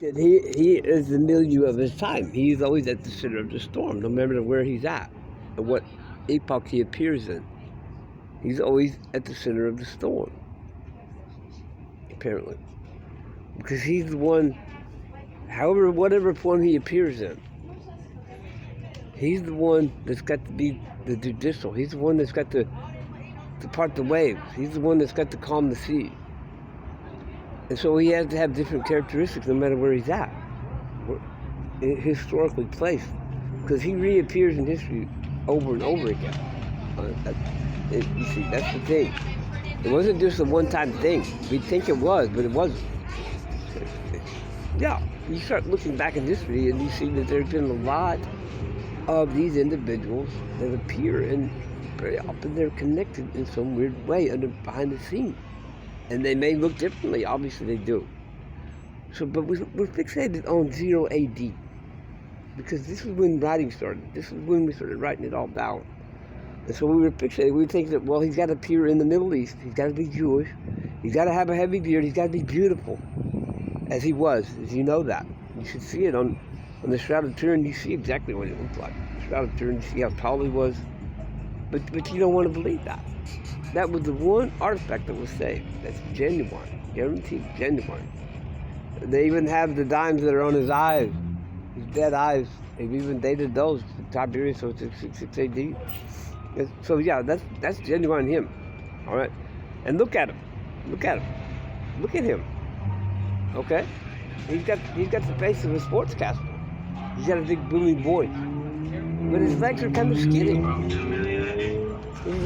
And he is the milieu of his time. He's always at the center of the storm, no matter where he's at and what epoch he appears in. He's always at the center of the storm, apparently. Because he's the one, however, whatever form he appears in, he's the one that's got to be the judicial. He's the one that's got to part the waves. He's the one that's got to calm the sea. And so he has to have different characteristics no matter where he's at, historically placed, because he reappears in history over and over again. You see, that's the thing. It wasn't just a one-time thing. We think it was, but it wasn't. Yeah, you start looking back in history and you see that there's been a lot of these individuals that appear, and very often they're connected in some weird way behind the scenes. And they may look differently, obviously they do. So, but we're fixated on 0 AD, because this is when writing started. This is when we started writing it all down. And so we were fixated. We think that, well, he's got to appear in the Middle East. He's got to be Jewish. He's got to have a heavy beard. He's got to be beautiful, as he was, as you know that. You should see it on the Shroud of Turin. You see exactly what it looked like. The Shroud of Turin, you see how tall he was. But you don't want to believe that. That was the one artifact that was saved. That's genuine, guaranteed genuine. They even have the dimes that are on his eyes, his dead eyes. They've even dated those. Tiberius, so it's 66 AD. So yeah, that's genuine him. All right, and look at him. Look at him. Look at him. Okay, he's got the face of a sportscaster. He's got a big booming voice, but his legs are kind of skinny. He's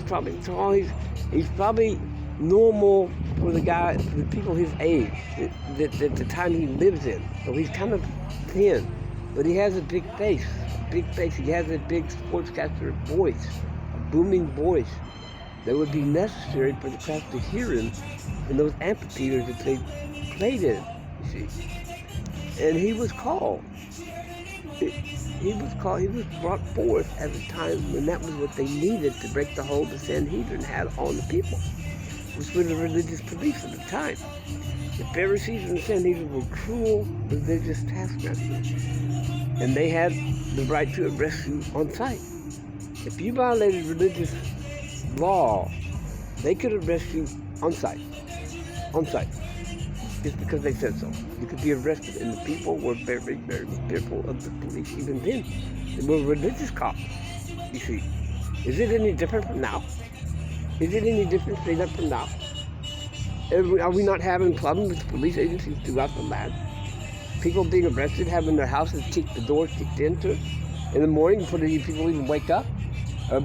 probably tall. He's probably normal for the people his age, the time he lives in. So he's kind of thin, but he has a big face. He has a big sportscaster voice, a booming voice that would be necessary for the crowd to hear him in those amphitheaters that they played in. You see, and he was called. He was brought forth at a time when that was what they needed to break the hold the Sanhedrin had on the people, which were the religious beliefs of the time. The Pharisees and the Sanhedrin were cruel religious taskmasters, and they had the right to arrest you on sight. If you violated religious law, they could arrest you on sight, just because they said so. You could be arrested, and the people were very, very fearful of the police even then. They were religious cops, you see. Is it any different from now? Is it any different straight up from now? Are we not having problems with police agencies throughout the land? People being arrested, having their houses the doors kicked into in the morning before the people even wake up,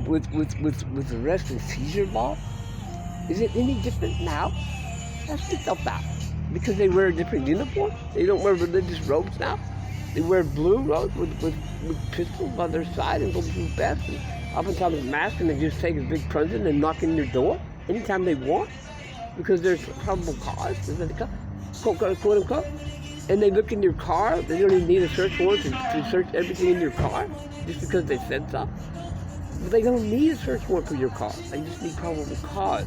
with arrest and seizure law? Is it any different now? Ask yourself that. Because they wear a different uniform? They don't wear religious robes now? They wear blue robes with pistols by their side and go through vests, and oftentimes masks, and they just take a big plunger and knock in your door anytime they want, because there's probable cause, quote unquote, and they look in your car. They don't even need a search warrant to search everything in your car just because they said so. But they don't need a search warrant for your car. They just need probable cause.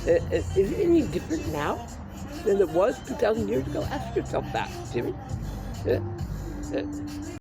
Is it any different now than it was 2,000 years ago? Ask yourself that, Jimmy.